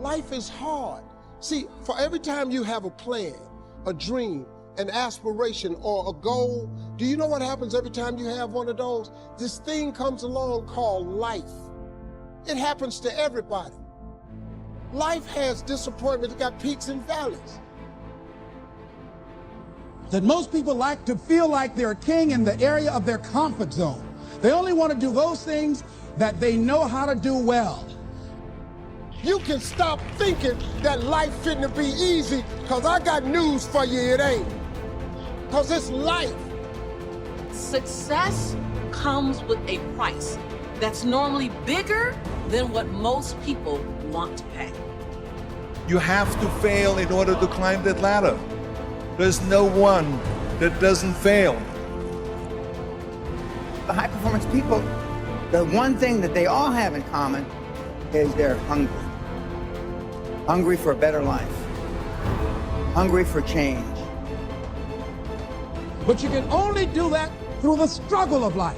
Life is hard. See, for every time you have a plan, a dream, an aspiration, or a goal, do you know what happens every time you have one of those? This thing comes along called life. It happens to everybody. Life has disappointment. It got peaks and valleys. That most people like to feel like they're a king in the area of their comfort zone. They only want to do those things that they know how to do well. You can stop thinking that life fitting to be easy, because I got news for you, it ain't. Because it's life. Success comes with a price that's normally bigger than what most people want to pay. You have to fail in order to climb that ladder. There's no one that doesn't fail. The high performance people, the one thing that they all have in common is they're hungry. Hungry for a better life. Hungry for change. But you can only do that through the struggle of life.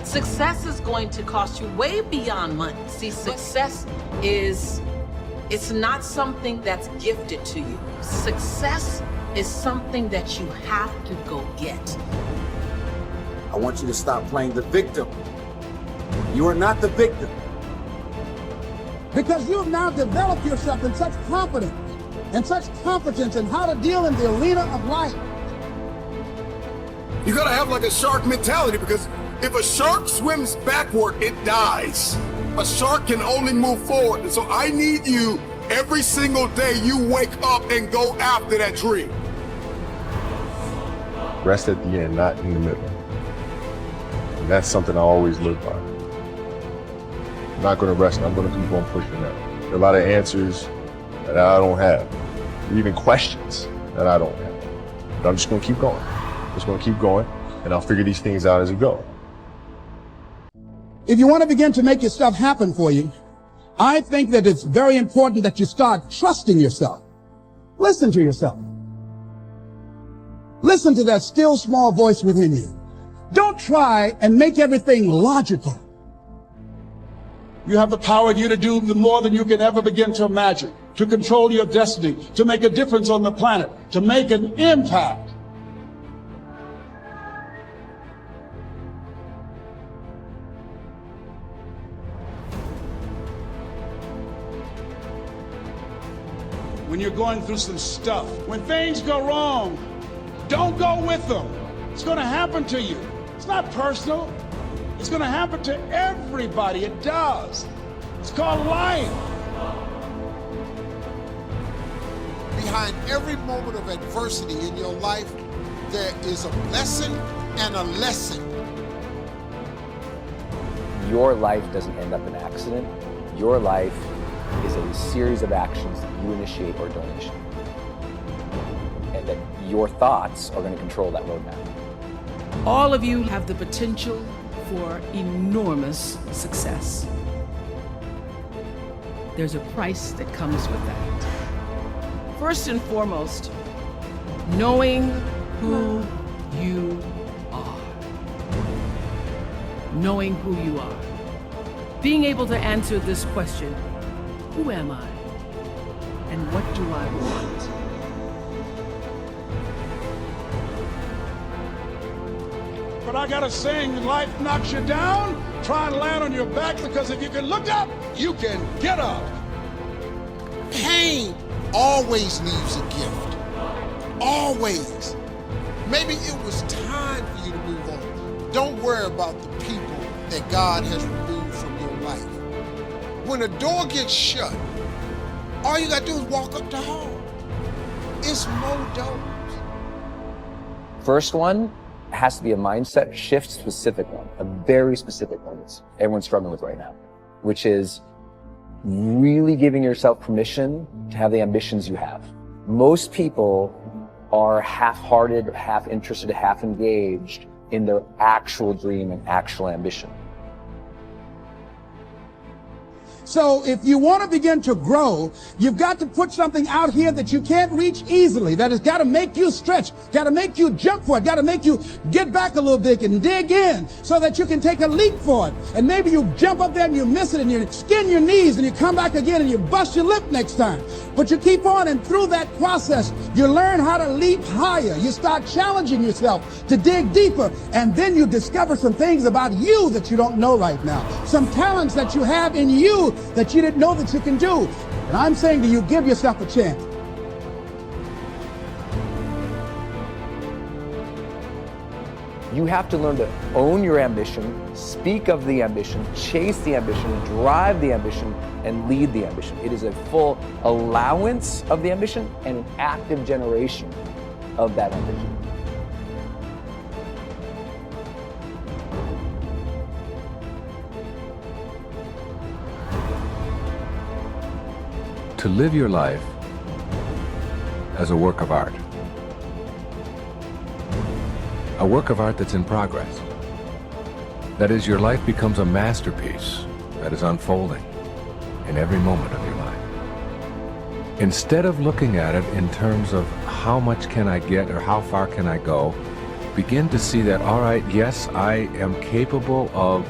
Success is going to cost you way beyond money. See, success it's not something that's gifted to you. Success is something that you have to go get. I want you to stop playing the victim. You are not the victim. Because you have now developed yourself in such confidence and such competence in how to deal in the arena of life. You gotta have like a shark mentality, because if a shark swims backward, it dies. A shark can only move forward. And so I need you every single day you wake up and go after that dream. Rest at the end, not in the middle. And that's something I always live by. I'm not gonna rest, I'm gonna keep on pushing that. There are a lot of answers that I don't have, even questions that I don't have. But I'm just gonna keep going. Just gonna keep going, and I'll figure these things out as it goes. If you want to begin to make your stuff happen for you, I think that it's very important that you start trusting yourself. Listen to yourself. Listen to that still small voice within you. Don't try and make everything logical. You have the power in you to do more than you can ever begin to imagine, to control your destiny, to make a difference on the planet, to make an impact. When you're going through some stuff, when things go wrong, don't go with them. It's going to happen to you. It's not personal. It's going to happen to everybody. It does. It's called life. Behind every moment of adversity in your life, there is a blessing and a lesson. Your life doesn't end up in an accident. Your life is a series of actions that you initiate or don't initiate. And that your thoughts are going to control that roadmap. All of you have the potential for enormous success. There's a price that comes with that. First and foremost, knowing who you are. Knowing who you are. Being able to answer this question: who am I? And what do I want? But I got a saying: life knocks you down, try and land on your back, because if you can look up, you can get up. Pain always leaves a gift. Always. Maybe it was time for you to move on. Don't worry about the people that God has removed from your life. When a door gets shut, all you gotta do is walk up the hall. It's more doors. First one has to be a mindset shift, specific one, a very specific one that everyone's struggling with right now, which is really giving yourself permission to have the ambitions you have. Most people are half-hearted, half interested, half engaged in their actual dream and actual ambition. So if you want to begin to grow, you've got to put something out here that you can't reach easily, that has got to make you stretch, got to make you jump for it, got to make you get back a little bit and dig in so that you can take a leap for it. And maybe you jump up there and you miss it and you skin your knees and you come back again and you bust your lip next time. But you keep on, and through that process, you learn how to leap higher. You start challenging yourself to dig deeper, and then you discover some things about you that you don't know right now. Some talents that you have in you that you didn't know that you can do. And I'm saying to you, give yourself a chance. You have to learn to own your ambition, speak of the ambition, chase the ambition, drive the ambition, and lead the ambition. It is a full allowance of the ambition and an active generation of that ambition. To live your life as a work of art. A work of art that's in progress. That is, your life becomes a masterpiece that is unfolding in every moment of your life. Instead of looking at it in terms of how much can I get or how far can I go, begin to see that, all right, yes, I am capable of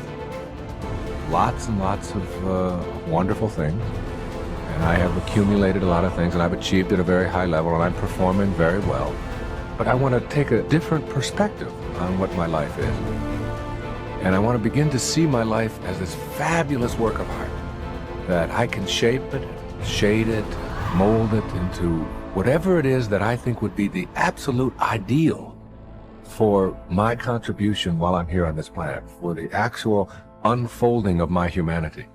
lots and lots of wonderful things. And I have accumulated a lot of things, and I've achieved at a very high level, and I'm performing very well. But I want to take a different perspective on what my life is. And I want to begin to see my life as this fabulous work of art, that I can shape it, shade it, mold it into whatever it is that I think would be the absolute ideal for my contribution while I'm here on this planet, for the actual unfolding of my humanity.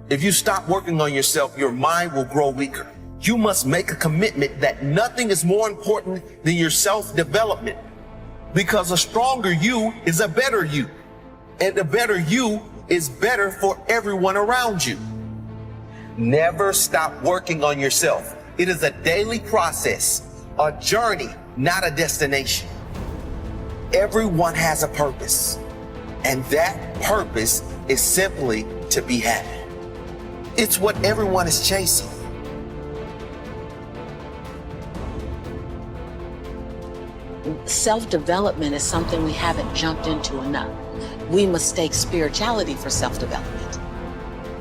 If you stop working on yourself, your mind will grow weaker. You must make a commitment that nothing is more important than your self-development, because a stronger you is a better you, and a better you is better for everyone around you. Never stop working on yourself. It is a daily process, a journey, not a destination. Everyone has a purpose, and that purpose is simply to be happy. It's what everyone is chasing. Self-development is something we haven't jumped into enough. We mistake spirituality for self-development.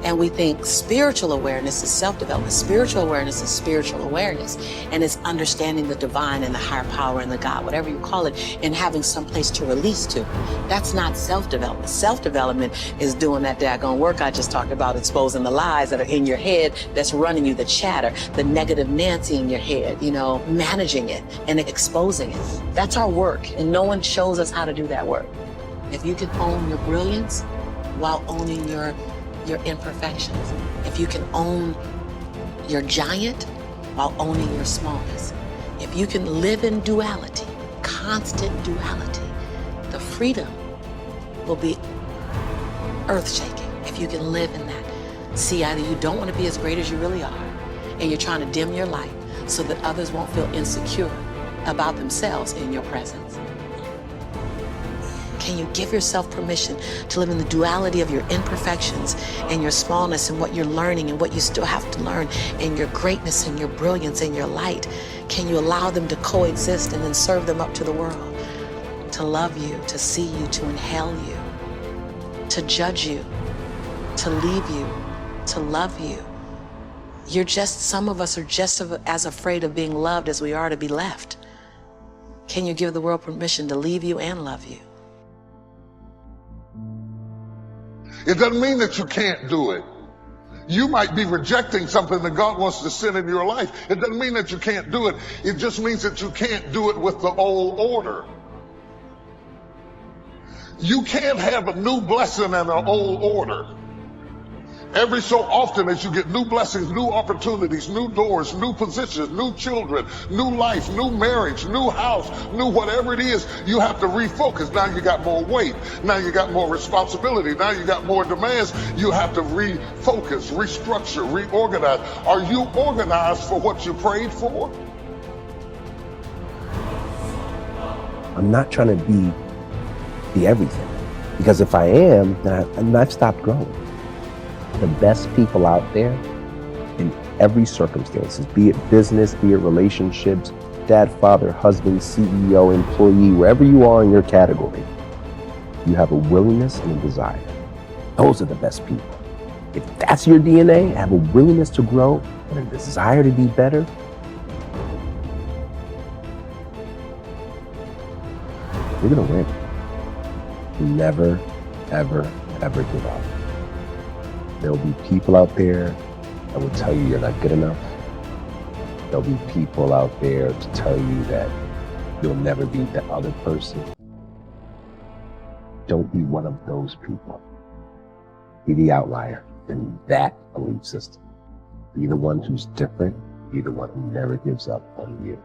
And we think spiritual awareness is self-development. Spiritual awareness is spiritual awareness. And it's understanding the divine and the higher power and the God, whatever you call it, and having some place to release to. That's not self-development. Self-development is doing that daggone work I just talked about, exposing the lies that are in your head that's running you, the chatter, the negative Nancy in your head, managing it and exposing it. That's our work, and no one shows us how to do that work. If you can own your brilliance while owning your imperfections, if you can own your giant while owning your smallness, if you can live in duality, constant duality, the freedom will be earth-shaking. If you can live in that, see, either you don't want to be as great as you really are, and you're trying to dim your light so that others won't feel insecure about themselves in your presence. Can you give yourself permission to live in the duality of your imperfections and your smallness and what you're learning and what you still have to learn and your greatness and your brilliance and your light? Can you allow them to coexist and then serve them up to the world? To love you, to see you, to inhale you, to judge you, to leave you, to love you. Some of us are just as afraid of being loved as we are to be left. Can you give the world permission to leave you and love you? It doesn't mean that you can't do it. You might be rejecting something that God wants to send in your life. It doesn't mean that you can't do it. It just means that you can't do it with the old order. You can't have a new blessing and an old order. Every so often as you get new blessings, new opportunities, new doors, new positions, new children, new life, new marriage, new house, new whatever it is, you have to refocus. Now you got more weight. Now you got more responsibility. Now you got more demands. You have to refocus, restructure, reorganize. Are you organized for what you prayed for? I'm not trying to be everything. Because if I am, then I've stopped growing. The best people out there in every circumstances, be it business, be it relationships, dad, father, husband, CEO, employee, wherever you are in your category, you have a willingness and a desire. Those are the best people. If that's your DNA, have a willingness to grow and a desire to be better, you're gonna win. Never, ever, ever give up. There'll be people out there that will tell you you're not good enough. There'll be people out there to tell you that you'll never be the other person. Don't be one of those people. Be the outlier in that belief system. Be the one who's different. Be the one who never gives up on you.